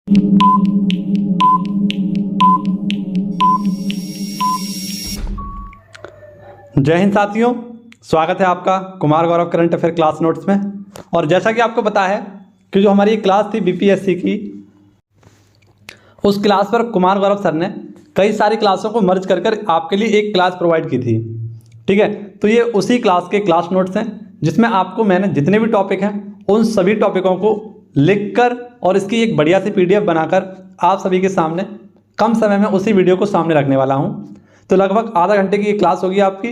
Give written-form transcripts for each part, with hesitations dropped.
जय हिंद साथियों, स्वागत है आपका Kumar Gaurav current affair class notes में। और जैसा कि आपको पता है कि जो हमारी क्लास थी बीपीएससी की, उस क्लास पर कुमार गौरव सर ने कई सारी क्लासों को मर्ज कर आपके लिए एक क्लास प्रोवाइड की थी। ठीक है, तो ये उसी क्लास के क्लास नोट्स हैं जिसमें आपको मैंने जितने भी टॉपिक हैं उन सभी टॉपिकों को लिखकर और इसकी एक बढ़िया सी पीडीएफ बनाकर आप सभी के सामने कम समय में उसी वीडियो को सामने रखने वाला हूँ। तो लगभग आधा घंटे की ये क्लास होगी आपकी,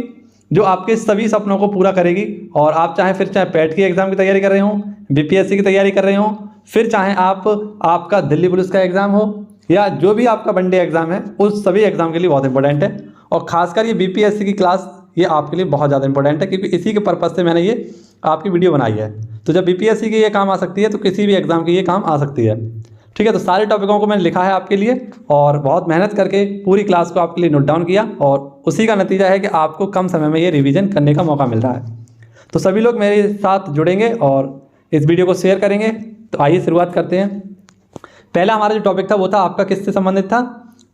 जो आपके सभी सपनों को पूरा करेगी। और आप चाहे पैट की एग्जाम की तैयारी कर रहे हो, बीपीएससी की तैयारी कर रहे हो, फिर चाहे आपका दिल्ली पुलिस का एग्जाम हो या जो भी आपका वनडे एग्जाम है, उस सभी एग्जाम के लिए बहुत इंपॉर्टेंट है। और खासकर ये बीपीएससी की क्लास ये आपके लिए बहुत ज़्यादा इंपॉर्टेंट है, क्योंकि इसी के पर्पज़ से मैंने ये आपकी वीडियो बनाई है। तो जब बीपीएससी की ये काम आ सकती है तो किसी भी एग्जाम की ये काम आ सकती है। ठीक है, तो सारे टॉपिकों को मैंने लिखा है आपके लिए और बहुत मेहनत करके पूरी क्लास को आपके लिए नोट डाउन किया, और उसी का नतीजा है कि आपको कम समय में ये रिवीजन करने का मौका मिल रहा है। तो सभी लोग मेरे साथ जुड़ेंगे और इस वीडियो को शेयर करेंगे। तो आइए शुरुआत करते हैं। पहला हमारा जो टॉपिक था वो था आपका किससे संबंधित था,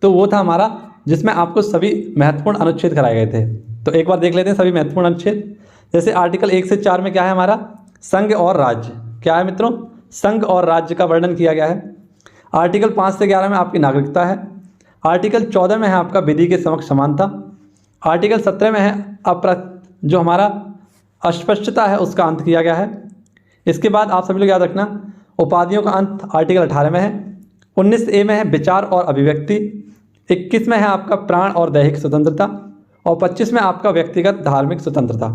तो वो था हमारा जिसमें आपको सभी महत्वपूर्ण अनुच्छेद कराए गए थे। तो एक बार देख लेते हैं सभी महत्वपूर्ण अनुच्छेद। जैसे आर्टिकल 1 से 4 में क्या है हमारा, संघ और राज्य। क्या है मित्रों, संघ और राज्य का वर्णन किया गया है। आर्टिकल 5 से 11 में आपकी नागरिकता है। आर्टिकल 14 में है आपका विधि के समक्ष समानता। आर्टिकल 17 में है जो हमारा अस्पष्टता है उसका अंत किया गया है। इसके बाद आप सभी लोग याद रखना, उपाधियों का अंत आर्टिकल 18 में है। 19A में है विचार और अभिव्यक्ति। 21 में है आपका प्राण और दैहिक स्वतंत्रता। और 25 में आपका व्यक्तिगत धार्मिक स्वतंत्रता।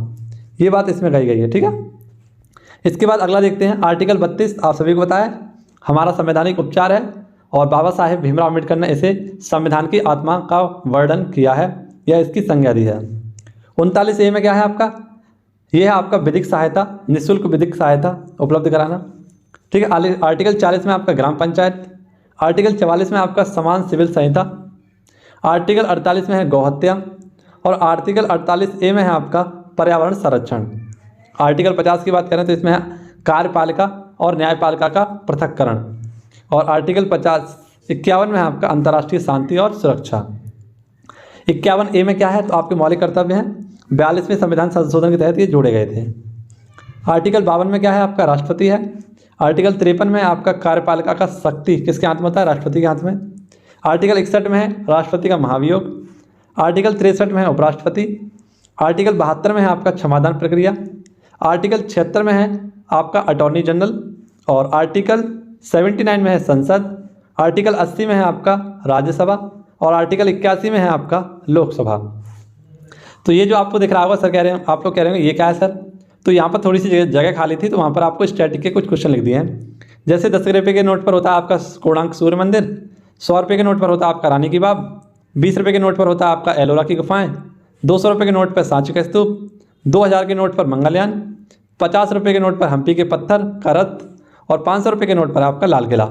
ये बात इसमें कही गई है। ठीक है, इसके बाद अगला देखते हैं आर्टिकल 32। आप सभी को पता है हमारा संवैधानिक उपचार है और बाबा साहेब भीमराव अम्बेडकर ने इसे संविधान की आत्मा का वर्णन किया है या इसकी संज्ञा दी है। 39A में क्या है आपका, ये है आपका विधिक सहायता, निःशुल्क विधिक सहायता उपलब्ध कराना। ठीक है, आर्टिकल 40 में आपका ग्राम पंचायत। आर्टिकल 44 में आपका समान सिविल संहिता। आर्टिकल 48 में है गौहत्या। और आर्टिकल 48A में है आपका पर्यावरण संरक्षण। आर्टिकल 50 की बात करें तो इसमें है कार्यपालिका और न्यायपालिका का पृथक्करण। और आर्टिकल 51 में है आपका अंतर्राष्ट्रीय शांति और सुरक्षा। 51A में क्या है, तो आपके मौलिक कर्तव्य हैं। 42वें संविधान संशोधन के तहत ये जोड़े गए थे। आर्टिकल 52 में क्या है आपका राष्ट्रपति है। आर्टिकल 53 में आपका कार्यपालिका का शक्ति किसके हाथ में होता है, राष्ट्रपति के हाथ में। आर्टिकल 61 में है राष्ट्रपति का महाभियोग। आर्टिकल 63 में है उपराष्ट्रपति। आर्टिकल 72 में है आपका क्षमादान प्रक्रिया। आर्टिकल 76 में है आपका अटॉर्नी जनरल। और आर्टिकल 79 में है संसद। आर्टिकल 80 में है आपका राज्यसभा। और आर्टिकल 81 में है आपका लोकसभा। तो ये जो आपको दिख रहा होगा, सर कह रहे हैं, आप लोग कह रहे हैं ये क्या है सर, तो यहाँ पर थोड़ी सी जगह खाली थी तो वहाँ पर आपको स्टैटिक के कुछ क्वेश्चन लिख दिए हैं। जैसे 10 रुपये के नोट पर होता है आपका कोणार्क सूर्य मंदिर। 100 रुपये के नोट पर होता है आपका रानी की बाग। 20 रुपये के नोट पर होता है आपका एलोरा की गुफाएं। 200 रुपये के नोट पर सांची का स्तूप। 2000 के नोट पर मंगलयान। 50 रुपये के नोट पर हम्पी के पत्थर का रथ। और 500 रुपये के नोट पर आपका लाल किला।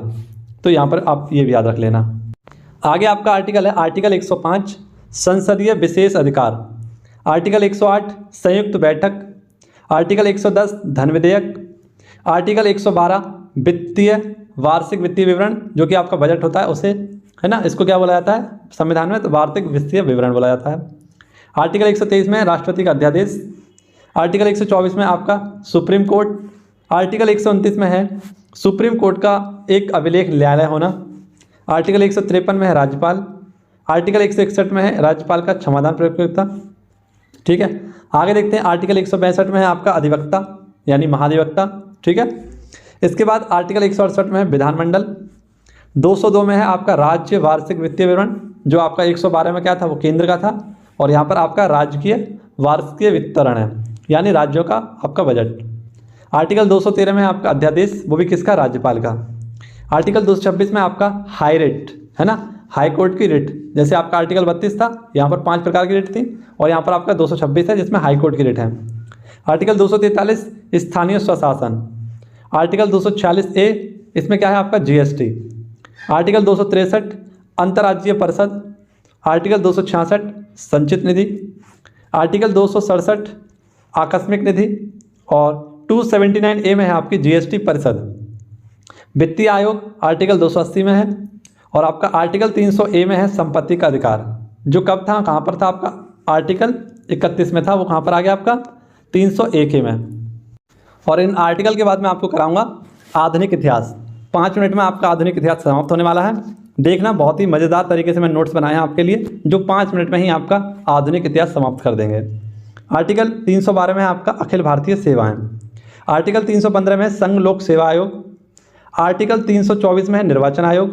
तो यहाँ पर आप ये भी याद रख लेना। आगे आपका आर्टिकल है आर्टिकल 105 संसदीय विशेष अधिकार। आर्टिकल 108 संयुक्त बैठक। आर्टिकल 110 धन विधेयक। आर्टिकल 112 वित्तीय वार्षिक वित्तीय विवरण, जो कि आपका बजट होता है उसे, है ना, इसको क्या बोला जाता है संविधान में, तो वार्षिक वित्तीय विवरण बोला जाता है। आर्टिकल 123 में राष्ट्रपति का अध्यादेश। आर्टिकल 124 में आपका सुप्रीम कोर्ट। आर्टिकल 129 में है सुप्रीम कोर्ट का एक अभिलेख न्यायालय होना। आर्टिकल 153 में है राज्यपाल। आर्टिकल 161 में है राज्यपाल का क्षमादान प्रयोक्ता। ठीक है, आगे देखते हैं आर्टिकल 162 में है आपका अधिवक्ता यानी महाधिवक्ता। ठीक है, इसके बाद आर्टिकल 168 में है विधानमंडल। 202 में है आपका राज्य वार्षिक वित्तीय विवरण, जो आपका 112 में क्या था वो केंद्र का था, और यहाँ पर आपका राजकीय वार्षिक वितरण है यानी राज्यों का आपका बजट। आर्टिकल 213 में आपका अध्यादेश, वो भी किसका, राज्यपाल का। आर्टिकल 226 में आपका हाई रिट, है ना, हाई कोर्ट की रिट। जैसे आपका आर्टिकल 32 था, यहाँ पर 5 प्रकार की रिट थी, और यहाँ पर आपका 226 है जिसमें हाई कोर्ट की रिट है। आर्टिकल 243 स्थानीय स्वशासन। आर्टिकल 246A इसमें क्या है आपका जीएसटी। आर्टिकल 263 अंतर्राज्यीय परिषद। आर्टिकल 266 संचित निधि। आर्टिकल 267 आकस्मिक निधि। और 279A में है आपकी जीएसटी परिषद। वित्तीय आयोग आर्टिकल 280 में है, और आपका आर्टिकल 300A में है संपत्ति का अधिकार, जो कब था, कहाँ पर था आपका, आर्टिकल 31 में था, वो कहाँ पर आ गया आपका 301A में। और इन आर्टिकल के बाद मैं आपको कराऊंगा आधुनिक इतिहास। 5 मिनट में आपका आधुनिक इतिहास समाप्त होने वाला है। देखना, बहुत ही मज़ेदार तरीके से मैं नोट्स बनाए हैं आपके लिए, जो 5 मिनट में ही आपका आधुनिक इतिहास समाप्त कर देंगे। आर्टिकल 312 में है आपका अखिल भारतीय सेवाएं। आर्टिकल 315 में है संघ लोक सेवा आयोग। आर्टिकल 324 में है निर्वाचन आयोग।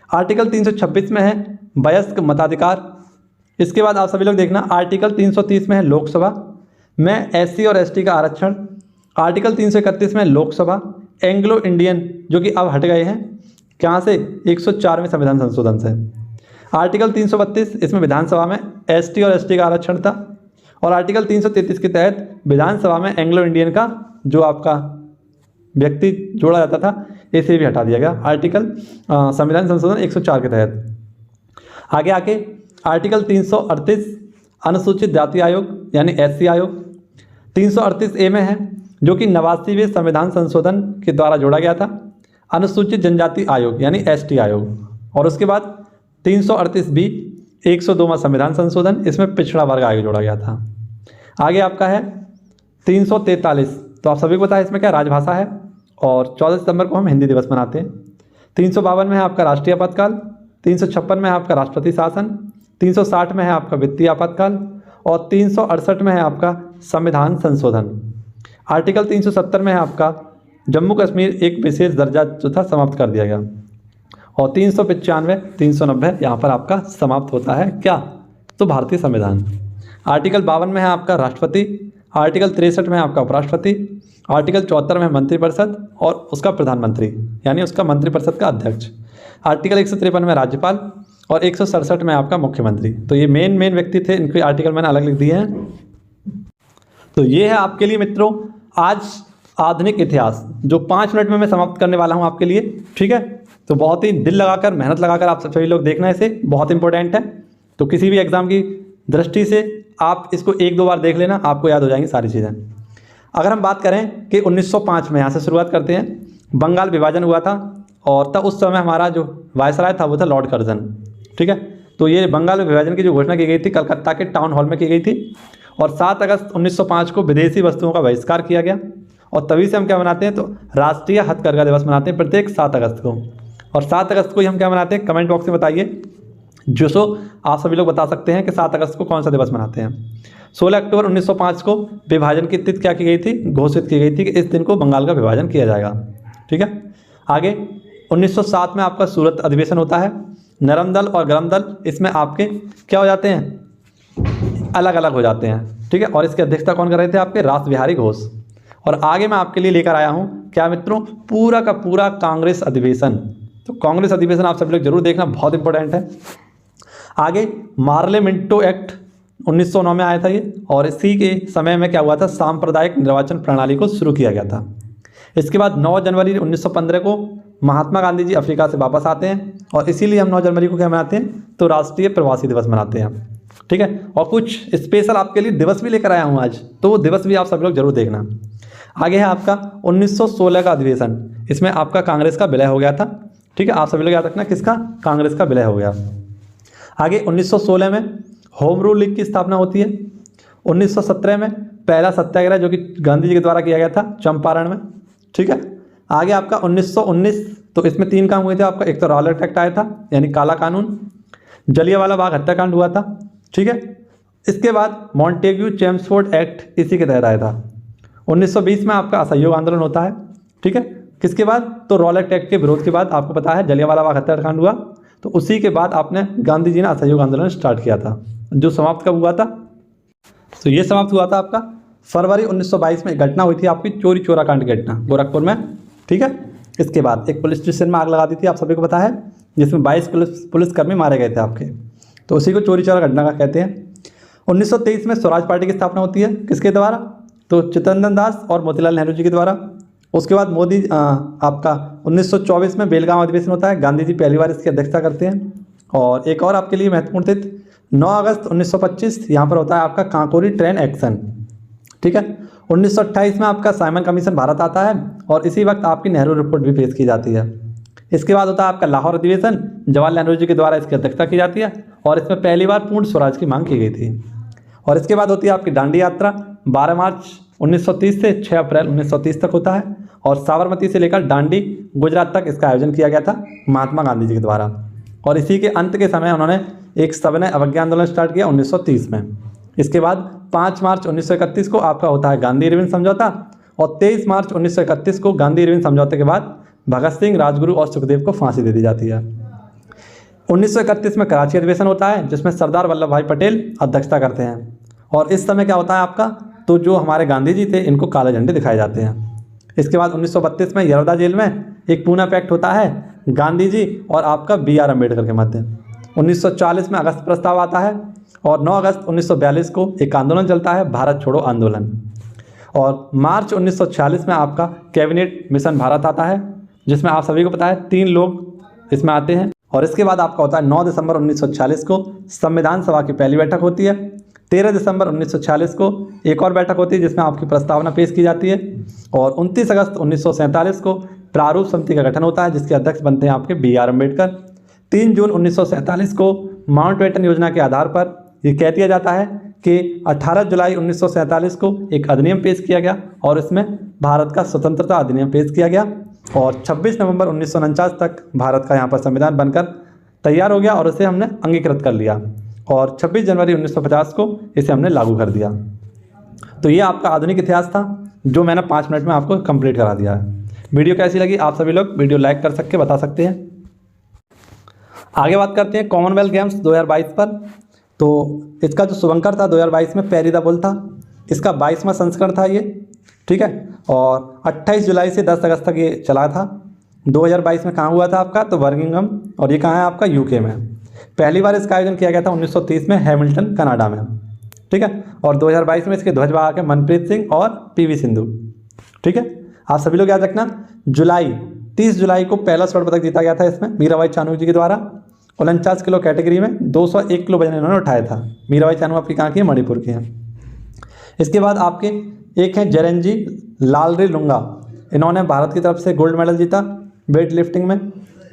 आर्टिकल 326 में है वयस्क मताधिकार। इसके बाद आप सभी लोग देखना, आर्टिकल 330 में है लोकसभा में SC और ST का आरक्षण। आर्टिकल 331 में लोकसभा एंग्लो इंडियन, जो कि अब हट गए हैं, कहाँ से, 104वें संविधान संशोधन से। आर्टिकल 332, इसमें विधानसभा में ST और ST का आरक्षण था। और आर्टिकल 333 के तहत विधानसभा में एंग्लो इंडियन का जो आपका व्यक्ति जोड़ा जाता था, इसे भी हटा दिया गया आर्टिकल संविधान संशोधन 104 के तहत। आगे आके आर्टिकल 338 अनुसूचित जाति आयोग यानी SC आयोग 338A में है, जो कि 89वें संविधान संशोधन के द्वारा जोड़ा गया था। अनुसूचित जनजाति आयोग यानी ST आयोग। और उसके बाद 338B 102वां संविधान संशोधन, इसमें पिछड़ा वर्ग आयोग जोड़ा गया था। आगे आपका है 343, तो आप सभी को पता है इसमें क्या राजभाषा है, और 14 सितंबर को हम हिंदी दिवस मनाते हैं। 352 में है आपका राष्ट्रीय आपातकाल। 356 में है आपका राष्ट्रपति शासन। 360 में है आपका वित्तीय आपातकाल। और 368 में है आपका संविधान संशोधन। आर्टिकल 370 में है आपका जम्मू कश्मीर एक विशेष दर्जा जो था समाप्त कर दिया गया। और 395, 390 यहाँ पर आपका समाप्त होता है क्या, तो भारतीय संविधान। आर्टिकल 52 में है आपका राष्ट्रपति। आर्टिकल 63 में है आपका उपराष्ट्रपति। आर्टिकल 74 में है मंत्रिपरिषद और उसका प्रधानमंत्री यानी उसका मंत्रिपरिषद का अध्यक्ष। आर्टिकल 153 में राज्यपाल और 167 में आपका मुख्यमंत्री। तो ये मेन व्यक्ति थे, इनके आर्टिकल मैंने अलग लिख दिए हैं। तो ये है आपके लिए मित्रों आज आधुनिक इतिहास, जो 5 मिनट में मैं समाप्त करने वाला हूँ आपके लिए। ठीक है, तो बहुत ही दिल लगाकर, मेहनत लगाकर आप सभी लोग देखना, इसे बहुत इंपॉर्टेंट है। तो किसी भी एग्जाम की दृष्टि से आप इसको 1-2 बार देख लेना, आपको याद हो जाएंगी सारी चीज़ें। अगर हम बात करें कि 1905 में, यहाँ से शुरुआत करते हैं, बंगाल विभाजन हुआ था, और तब उस समय हमारा जो वायसराय था वो था लॉर्ड कर्जन। ठीक है, तो ये बंगाल विभाजन की जो घोषणा की गई थी कलकत्ता के टाउन हॉल में की गई थी। और 7 अगस्त 1905 को विदेशी वस्तुओं का बहिष्कार किया गया, और तभी से हम क्या मनाते हैं, तो राष्ट्रीय हथकरघा दिवस मनाते हैं प्रत्येक 7 अगस्त को। और 7 अगस्त को ही हम क्या मनाते हैं, कमेंट बॉक्स में बताइए, जो सो आप सभी लोग बता सकते हैं कि 7 अगस्त को कौन सा दिवस मनाते हैं। 16 अक्टूबर 1905 को विभाजन की तिथि क्या की गई थी, घोषित की गई थी कि इस दिन को बंगाल का विभाजन किया जाएगा। ठीक है, आगे 1907 में आपका सूरत अधिवेशन होता है। नरम दल और गरम दल इसमें आपके क्या हो जाते हैं, अलग अलग हो जाते हैं। ठीक है, और इसकी अध्यक्षता कौन कर रहे थे, आपके रास बिहारी घोष। और आगे मैं आपके लिए लेकर आया हूँ क्या मित्रों, पूरा का पूरा कांग्रेस अधिवेशन। तो कांग्रेस अधिवेशन आप सब लोग जरूर देखना, बहुत इंपॉर्टेंट है। आगे मार्ले मिंटो एक्ट 1909 में आया था ये, और इसी के समय में क्या हुआ था, सांप्रदायिक निर्वाचन प्रणाली को शुरू किया गया था। इसके बाद 9 जनवरी 1915 को महात्मा गांधी जी अफ्रीका से वापस आते हैं, और इसीलिए हम 9 जनवरी को क्या मनाते हैं, तो राष्ट्रीय प्रवासी दिवस मनाते हैं। ठीक है, और कुछ स्पेशल आपके लिए दिवस भी लेकर आया हूँ आज, तो वो दिवस भी आप सब लोग जरूर देखना। आगे है आपका 1916 का अधिवेशन, इसमें आपका कांग्रेस का विलय हो गया था। ठीक है, आप सभी लोग याद रखना, किसका, कांग्रेस का विलय हो गया। आगे 1916 में होम रूल लीग की स्थापना होती है। 1917 में पहला सत्याग्रह जो कि गांधी जी के द्वारा किया गया था चंपारण में। ठीक है, आगे आपका 1919, तो इसमें 3 काम हुए थे आपका, एक तो रॉलेट एक्ट आया था यानी काला कानून, जलियांवाला बाग हत्याकांड हुआ था। ठीक है, इसके बाद मॉन्टेग्यू चेम्सफोर्ड एक्ट इसी के तहत आया था। 1920 में आपका असहयोग आंदोलन होता है। ठीक है, किसके बाद, तो रॉलेट एक्ट के विरोध के बाद, आपको पता है जलियांवाला बाग हत्याकांड हुआ, तो उसी के बाद आपने गांधी जी ने असहयोग आंदोलन स्टार्ट किया था, जो समाप्त कब हुआ था, तो ये समाप्त हुआ था आपका फरवरी 1922 में। एक घटना हुई थी आपकी चोरी चोरा कांड की घटना गोरखपुर में। ठीक है, इसके बाद एक पुलिस स्टेशन में आग लगा दी थी, आप सभी को पता है, जिसमें 22 पुलिसकर्मी मारे गए थे आपके, तो उसी को चोरी चोरा घटना का कहते हैं। 1923 में स्वराज पार्टी की स्थापना होती है, किसके द्वारा, तो चित्तरंजन दास और मोतीलाल नेहरू जी के द्वारा। उसके बाद मोदी आपका 1924 में बेलगांव अधिवेशन होता है, गांधी जी पहली बार इसकी अध्यक्षता करते हैं। और एक और आपके लिए महत्वपूर्ण तिथि 9 अगस्त 1925, यहाँ पर होता है आपका कांकोरी ट्रेन एक्शन। ठीक है, 1928 में आपका साइमन कमीशन भारत आता है और इसी वक्त आपकी नेहरू रिपोर्ट भी पेश की जाती है। इसके बाद होता है आपका लाहौर अधिवेशन, जवाहरलाल नेहरू जी के द्वारा इसकी अध्यक्षता की जाती है और इसमें पहली बार पूर्ण स्वराज की मांग की गई थी। और इसके बाद होती है आपकी दांडी यात्रा, 12 मार्च 1930 से 6 अप्रैल 1930 तक होता है और साबरमती से लेकर दांडी गुजरात तक इसका आयोजन किया गया था महात्मा गांधी जी के द्वारा। और इसी के अंत के समय उन्होंने एक सविनय अवज्ञा आंदोलन स्टार्ट किया 1930 में। इसके बाद 5 मार्च 1931 को आपका होता है गांधी इरविन समझौता और 23 मार्च 1931 को गांधी इरविन समझौते के बाद भगत सिंह, राजगुरु और सुखदेव को फांसी दे दी जाती है। 1931 में कराची अधिवेशन होता है जिसमें सरदार वल्लभ भाई पटेल अध्यक्षता करते हैं और इस समय क्या होता है आपका, तो जो हमारे गांधी जी थे इनको काले झंडे दिखाए जाते हैं। इसके बाद 1932 में यरौदा जेल में एक पूना पैक्ट होता है गांधी जी और आपका BR अम्बेडकर के मध्य। 1940 में अगस्त प्रस्ताव आता है और 9 अगस्त 1942 को एक आंदोलन चलता है भारत छोड़ो आंदोलन। और मार्च 1946 में आपका कैबिनेट मिशन भारत आता है जिसमें आप सभी को पता है 3 लोग इसमें आते हैं। और इसके बाद आपका होता है 9 दिसंबर 1946 को संविधान सभा की पहली बैठक होती है। 13 दिसंबर 1946 को एक और बैठक होती है जिसमें आपकी प्रस्तावना पेश की जाती है और 29 अगस्त 1947 को प्रारूप समिति का गठन होता है जिसके अध्यक्ष बनते हैं आपके BR अम्बेडकर। 3 जून 1947 को माउंटबेटन योजना के आधार पर ये कह दिया जाता है कि 18 जुलाई 1947 को एक अधिनियम पेश किया गया और इसमें भारत का स्वतंत्रता अधिनियम पेश किया गया और 26 नवंबर 1949 तक भारत का यहाँ पर संविधान बनकर तैयार हो गया और इसे हमने अंगीकृत कर लिया और 26 जनवरी 1950 को इसे हमने लागू कर दिया। तो ये आपका आधुनिक इतिहास था जो मैंने 5 मिनट में आपको कंप्लीट करा दिया है। वीडियो कैसी लगी आप सभी लोग वीडियो लाइक कर सकते बता सकते हैं। आगे बात करते हैं कॉमनवेल्थ गेम्स 2022 पर। तो इसका जो शुभंकर था 2022 में पैरी द बुल था, इसका 22वां संस्करण था ये, ठीक है। और 28 जुलाई से 10 अगस्त तक ये चला था। 2022 में कहाँ हुआ था आपका, तो बर्मिंघम, और ये कहाँ है आपका UK में। पहली बार इसका आयोजन किया गया था 1930 में हैमिल्टन कनाडा में, ठीक है। और 2022 में इसके ध्वजवाहक हैं मनप्रीत सिंह और PV सिंधु, ठीक है। आप सभी लोग याद रखना 30 जुलाई को पहला स्वर्ण पदक जीता गया था इसमें मीराबाई चानू जी के द्वारा। 49 किलो कैटेगरी में 201 किलो वजन इन्होंने उठाया था। मीराबाई चानू आपकी कहाँ की है, मणिपुर की हैं। इसके बाद आपके एक हैं जरनजी लालरीलुंगा, इन्होंने भारत की तरफ से गोल्ड मेडल जीता वेट लिफ्टिंग में।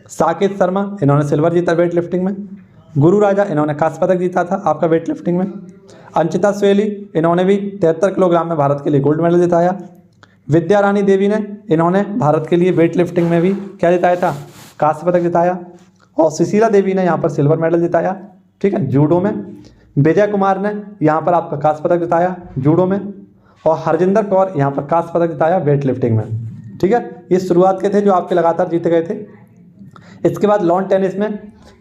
साकेत शर्मा, इन्होंने सिल्वर जीता वेट लिफ्टिंग में। गुरु राजा, इन्होंने कांस्य पदक जीता था आपका वेट लिफ्टिंग में। अंचिता स्वेली, इन्होंने भी 73 किलोग्राम में भारत के लिए गोल्ड मेडल जिताया। विद्या रानी देवी ने, इन्होंने भारत के लिए वेट लिफ्टिंग में भी क्या जिताया था, कांस्य पदक जिताया। और सुशीला देवी ने यहाँ पर सिल्वर मेडल जिताया, ठीक है, जूडो में। विजय कुमार ने यहाँ पर आपका कांस्य पदक जिताया जूडो में। और हरजिंदर कौर यहाँ पर कांस्य पदक जिताया वेट लिफ्टिंग में, ठीक है। ये शुरुआत के थे जो आपके लगातार जीते गए थे। इसके बाद लॉन टेनिस में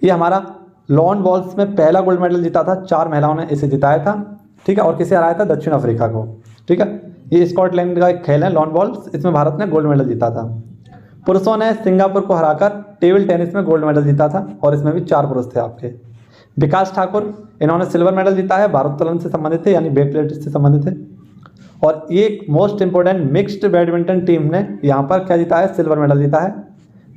ये हमारा लॉन बॉल्स में पहला गोल्ड मेडल जीता था, 4 महिलाओं ने इसे जिताया था, ठीक है। और किसे हराया था, दक्षिण अफ्रीका को, ठीक है। ये स्कॉटलैंड का एक खेल है लॉन बॉल्स, इसमें भारत ने गोल्ड मेडल जीता था। पुरुषों ने सिंगापुर को हराकर टेबल टेनिस में गोल्ड मेडल जीता था और इसमें भी 4 पुरुष थे आपके। विकास ठाकुर, इन्होंने सिल्वर मेडल जीता है, भारोत्तोलन से संबंधित थे यानी वेट लिफ्ट से संबंधित थे। और एक most important mixed badminton team ने यहाँ पर क्या जीता है, सिल्वर मेडल जीता है।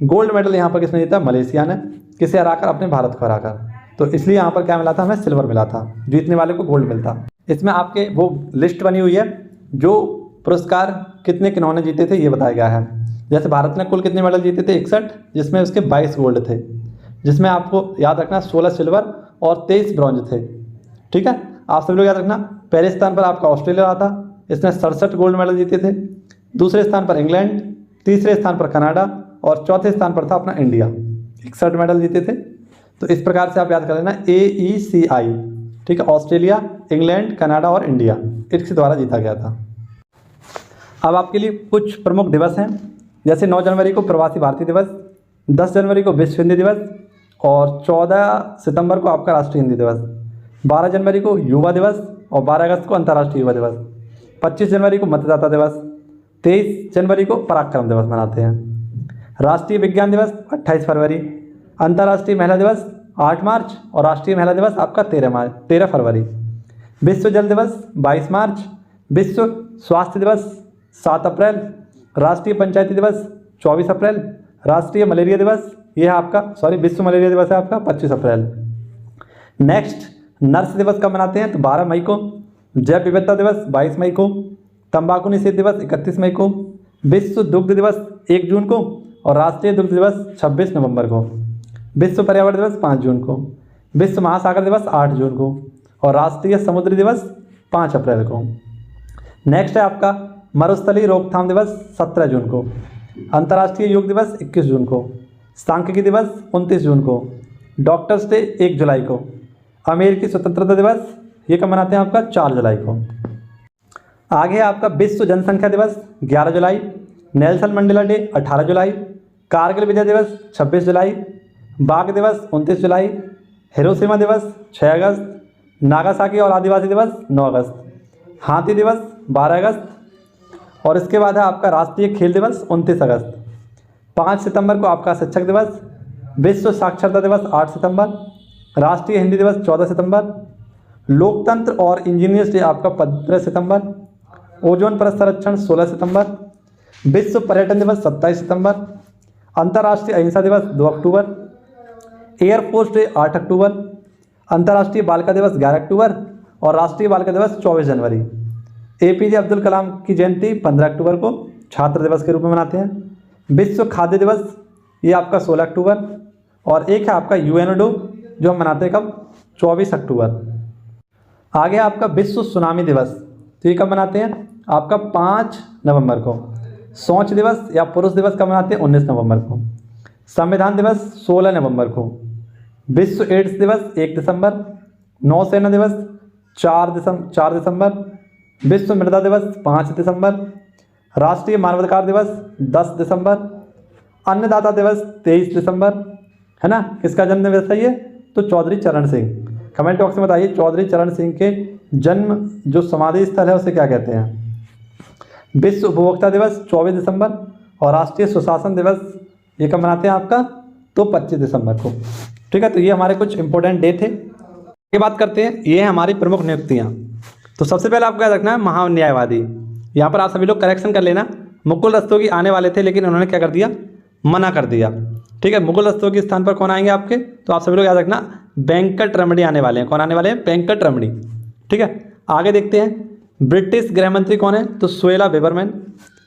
गोल्ड मेडल यहाँ पर किसने जीता, मलेशिया ने, किसे हराकर, अपने भारत को हराकर। तो इसलिए यहाँ पर क्या मिला था, हमें सिल्वर मिला था, जीतने वाले को गोल्ड मिलता। इसमें आपके वो लिस्ट बनी हुई है जो पुरस्कार कितने किन्होंने जीते थे ये बताया गया है। जैसे भारत ने कुल कितने मेडल जीते थे, 61, जिसमें उसके 22 गोल्ड थे, जिसमें आपको याद रखना 16 सिल्वर और 23 ब्रॉन्ज थे, ठीक है। आप सभी लोग याद रखना पहले स्थान पर आपका ऑस्ट्रेलिया रहा था, इसने 67 गोल्ड मेडल जीते थे। दूसरे स्थान पर इंग्लैंड, तीसरे स्थान पर कनाडा और चौथे स्थान पर था अपना इंडिया, 61 मेडल जीते थे। तो इस प्रकार से आप याद कर लेना AECI, ठीक है, ऑस्ट्रेलिया, इंग्लैंड, कनाडा और इंडिया, इसके द्वारा जीता गया था। अब आपके लिए कुछ प्रमुख दिवस हैं, जैसे 9 जनवरी को प्रवासी भारतीय दिवस, 10 जनवरी को विश्व हिंदी दिवस और 14 सितंबर को आपका राष्ट्रीय हिंदी दिवस, 12 जनवरी को युवा दिवस और 12 अगस्त को अंतर्राष्ट्रीय युवा दिवस, 25 जनवरी को मतदाता दिवस, 23 जनवरी को पराक्रम दिवस मनाते हैं। राष्ट्रीय विज्ञान दिवस 28 फरवरी, अंतर्राष्ट्रीय महिला दिवस 8 मार्च और राष्ट्रीय महिला दिवस आपका 13 फरवरी। विश्व जल दिवस 22 मार्च, विश्व स्वास्थ्य दिवस 7 अप्रैल, राष्ट्रीय पंचायती दिवस 24 अप्रैल, राष्ट्रीय मलेरिया दिवस ये है आपका विश्व मलेरिया दिवस है आपका 25 अप्रैल। नेक्स्ट नर्स दिवस कब मनाते हैं, तो 12 मई को। जैव विविधता दिवस 22 मई को। तंबाकू निषेध दिवस 31 मई को, विश्व दुग्ध दिवस 1 जून को और राष्ट्रीय दुग्ध दिवस 26 नवंबर को, विश्व पर्यावरण दिवस 5 जून को, विश्व महासागर दिवस 8 जून को और राष्ट्रीय समुद्री दिवस 5 अप्रैल को। नेक्स्ट है आपका मरुस्थलीय रोकथाम दिवस 17 जून को, अंतर्राष्ट्रीय योग दिवस 21 जून को, सांख्यिकी दिवस 29 जून को, डॉक्टर्स डे 1 जुलाई को, अमेरिकी स्वतंत्रता दिवस ये कब मनाते हैं आपका 4 जुलाई को। आगे है आपका विश्व जनसंख्या दिवस 11 जुलाई, नेल्सन मंडेला डे 18 जुलाई, कारगिल विजय दिवस 26 जुलाई, बाघ दिवस 29 जुलाई, हिरोशिमा दिवस 6 अगस्त, नागासाकी और आदिवासी दिवस 9 अगस्त, हाथी दिवस 12 अगस्त और इसके बाद है आपका राष्ट्रीय खेल दिवस 29 अगस्त। 5 सितंबर को आपका शिक्षक दिवस, विश्व साक्षरता दिवस 8 सितंबर, राष्ट्रीय हिंदी दिवस 14 सितंबर, लोकतंत्र और इंजीनियर्स डे आपका 15 सितंबर, ओजोन परत संरक्षण 16 सितंबर, विश्व पर्यटन दिवस 27 सितंबर, अंतर्राष्ट्रीय अहिंसा दिवस 2 अक्टूबर, एयरफोर्स डे 8 अक्टूबर, अंतर्राष्ट्रीय बालिका दिवस 11 अक्टूबर और राष्ट्रीय बालिका दिवस 24 जनवरी। APJ अब्दुल कलाम की जयंती 15 अक्टूबर को छात्र दिवस के रूप में मनाते हैं। विश्व खाद्य दिवस ये आपका 16 अक्टूबर और एक है आपका UNO जो हम मनाते हैं कब 24 अक्टूबर। आगे आपका विश्व सुनामी दिवस, तो ये कब मनाते हैं आपका 5 नवंबर को। शौच दिवस या पुरुष दिवस कब मनाते हैं 19 नवंबर को। संविधान दिवस 16 नवंबर को। विश्व एड्स दिवस 1 दिसंबर, नौसेना दिवस 4 दिसंबर, विश्व मृदा दिवस 5 दिसंबर, राष्ट्रीय मानवाधिकार दिवस 10 दिसंबर, अन्नदाता दिवस 23 दिसंबर, है ना। किसका जन्म दिवस है ये, तो चौधरी चरण सिंह। कमेंट बॉक्स में बताइए चौधरी चरण सिंह के जन्म जो समाधि स्थल है उसे क्या कहते हैं। विश्व उपभोक्ता दिवस 24 दिसंबर और राष्ट्रीय सुशासन दिवस ये कब मनाते हैं आपका, तो 25 दिसंबर को। ठीक है, तो ये हमारे कुछ इंपॉर्टेंट डे थे। ये बात करते हैं, ये है हमारी प्रमुख नियुक्तियाँ। तो सबसे पहले आपको याद रखना है महान्यायवादी। यहाँ पर आप सभी लोग करेक्शन कर लेना, मुकुल रस्तोगी आने वाले थे लेकिन उन्होंने क्या कर दिया, मना कर दिया। ठीक है, मुकुल रस्तोगी के स्थान पर कौन आएंगे आपके, तो आप सभी लोग याद रखना वेंकट रमणी आने वाले हैं। कौन आने वाले हैं, वेंकट रमणी। ठीक है, आगे देखते हैं ब्रिटिश गृह मंत्री कौन है, तो सुएला बेबरमैन।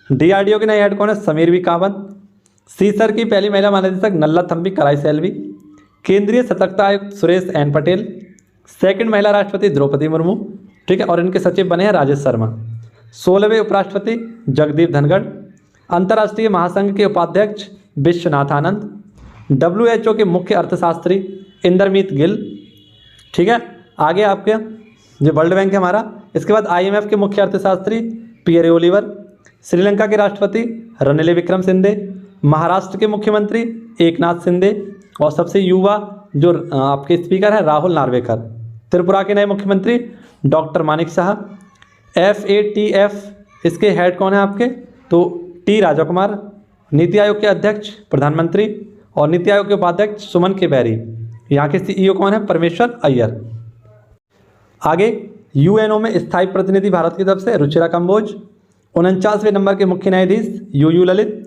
DRDO के नए हेड कौन है, समीर वी कावत। सीसर की पहली महिला महानिदेशक नल्लाथम्बी कराईसेल्वी। केंद्रीय सतर्कता आयुक्त सुरेश एन पटेल। सेकंड महिला राष्ट्रपति द्रौपदी मुर्मू। ठीक है, और इनके सचिव बने हैं राजेश शर्मा। 16वें उपराष्ट्रपति जगदीप धनखड़। अंतर्राष्ट्रीय महासंघ के उपाध्यक्ष विश्वनाथ आनंद। WHO के मुख्य अर्थशास्त्री इंदरमीत गिल। ठीक है, आगे आपके जो वर्ल्ड बैंक है हमारा, इसके बाद IMF के मुख्य अर्थशास्त्री पियरे ओलिवर। श्रीलंका के राष्ट्रपति रनिल विक्रमसिंघे। महाराष्ट्र के मुख्यमंत्री एकनाथ शिंदे और सबसे युवा जो आपके स्पीकर है राहुल नार्वेकर। त्रिपुरा के नए मुख्यमंत्री डॉक्टर मानिक शाह। FATF इसके हेड कौन है आपके, तो T राजा कुमार। नीति आयोग के अध्यक्ष प्रधानमंत्री और नीति आयोग के उपाध्यक्ष सुमन के बैरी। यहाँ के CEO कौन है, परमेश्वर अय्यर। आगे UNO में स्थायी प्रतिनिधि भारत की तरफ से रुचिरा कंबोज। 49वें नंबर के मुख्य न्यायाधीश UU ललित।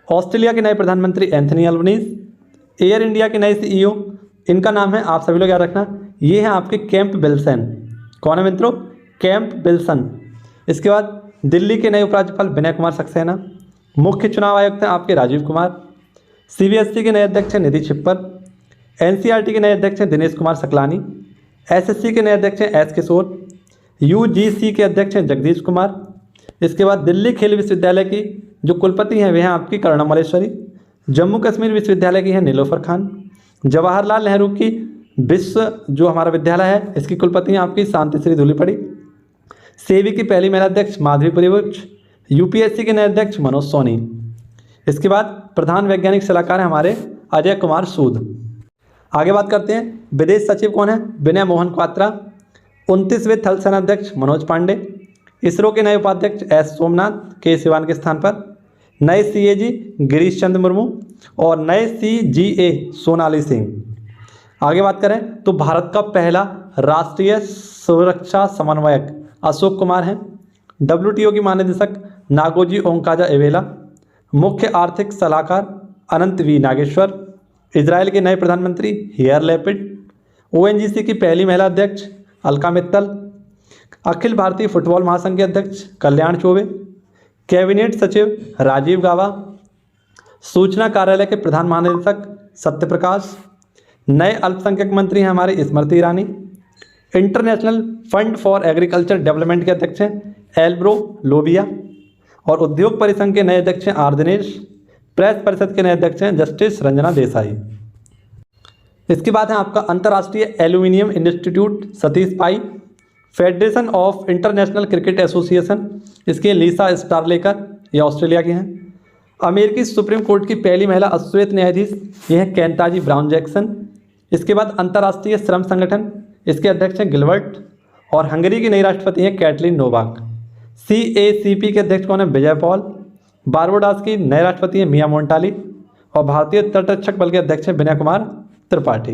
ऑस्ट्रेलिया के नए प्रधानमंत्री एंथनी अल्बनीज। एयर इंडिया के नए CEO, इनका नाम है, आप सभी लोग याद रखना, ये हैं आपके कैंप विल्सन। कौन है मित्रों, कैंप विल्सन। इसके बाद दिल्ली के नए उपराज्यपाल विनय कुमार सक्सेना। मुख्य चुनाव आयुक्त हैं आपके राजीव कुमार। CBSE के नए अध्यक्ष हैं निधि छिप्पर। NCERT के नए अध्यक्ष हैं दिनेश कुमार सकलानी। SSC के नए अध्यक्ष हैं S किशोर। UGC के अध्यक्ष हैं जगदीश कुमार। इसके बाद दिल्ली खेल विश्वविद्यालय की जो कुलपति हैं वे हैं आपकी कर्णम मल्लेश्वरी। जम्मू कश्मीर विश्वविद्यालय की हैं नीलोफर खान। जवाहरलाल नेहरू की विश्व जो हमारा विद्यालय है इसकी कुलपति हैं आपकी शांतिश्री धूलीपड़ी। सेवी की पहली महिला अध्यक्ष माधवी पुरीवुच। UPSC के नए अध्यक्ष मनोज सोनी। इसके बाद प्रधान वैज्ञानिक सलाहकार हैं हमारे अजय कुमार सूद। आगे बात करते हैं विदेश सचिव कौन है, विनय मोहन क्वात्रा। 29वें थल सेनाध्यक्ष मनोज पांडे। इसरो के नए उपाध्यक्ष S सोमनाथ के सिवान के स्थान पर। नए CAG गिरीश चंद्र मुर्मू और नए CGA सोनाली सिंह। आगे बात करें तो भारत का पहला राष्ट्रीय सुरक्षा समन्वयक अशोक कुमार हैं। WTO की महानिदेशक नागोजी ओंकाजा एवेला। मुख्य आर्थिक सलाहकार अनंत V नागेश्वर। इजराइल के नए प्रधानमंत्री हियर लैपिड। ONGC की पहली महिला अध्यक्ष अलका मित्तल। अखिल भारतीय फुटबॉल महासंघ के अध्यक्ष कल्याण चौबे, कैबिनेट सचिव राजीव गाबा, सूचना कार्यालय के प्रधान महानिदेशक सत्यप्रकाश, नए अल्पसंख्यक मंत्री हैं हमारे Smriti Irani, International Fund for Agriculture Development के अध्यक्ष हैं एल्ब्रो लोबिया, और उद्योग परिसंघ के नए अध्यक्ष हैं आर दिनेश, प्रेस परिषद के नए अध्यक्ष हैं जस्टिस रंजना देसाई। इसके बाद है आपका अंतर्राष्ट्रीय aluminium institute Satish pi, federation of international cricket association, इसके लीसा स्टारलेकर, ये ऑस्ट्रेलिया के हैं। अमेरिकी सुप्रीम कोर्ट की पहली महिला अश्वेत न्यायाधीश, ये है केंताजी ब्राउन जैक्सन। इसके बाद अंतर्राष्ट्रीय श्रम संगठन, इसके अध्यक्ष हैं गिलबर्ट, और हंगरी की नई राष्ट्रपति हैं कैटलिन नोवाक। CACP के अध्यक्ष कौन है? विजय पॉल। बारबाडोस की नए राष्ट्रपति हैं मिया मोंटाली, और भारतीय तटरक्षक बल के अध्यक्ष हैं विनय कुमार त्रिपाठी।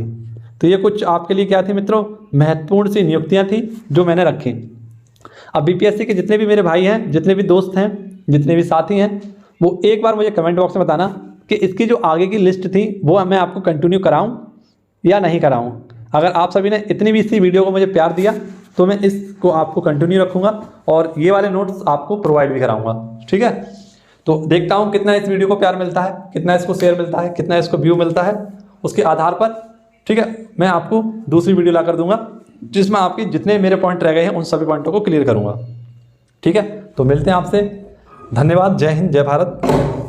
तो ये कुछ आपके लिए क्या थी मित्रों, महत्वपूर्ण सी नियुक्तियां थी जो मैंने रखी। अब BPSC के जितने भी मेरे भाई हैं, जितने भी दोस्त हैं, जितने भी साथी हैं, वो एक बार मुझे कमेंट बॉक्स में बताना कि इसकी जो आगे की लिस्ट थी वो मैं आपको कंटिन्यू कराऊं या नहीं कराऊं। अगर आप सभी ने इतनी भी इसी वीडियो को मुझे प्यार दिया तो मैं इसको आपको कंटिन्यू रखूंगा और ये वाले नोट्स आपको प्रोवाइड भी कराऊंगा, ठीक है। तो देखता हूँ कितना इस वीडियो को प्यार मिलता है, कितना इसको शेयर मिलता है, कितना इसको व्यू मिलता है, उसके आधार पर, ठीक है, मैं आपको दूसरी वीडियो ला कर दूंगा जिसमें आपके जितने मेरे पॉइंट रह गए हैं उन सभी पॉइंटों को क्लियर करूंगा, ठीक है। तो मिलते हैं आपसे, धन्यवाद, जय हिंद, जय भारत।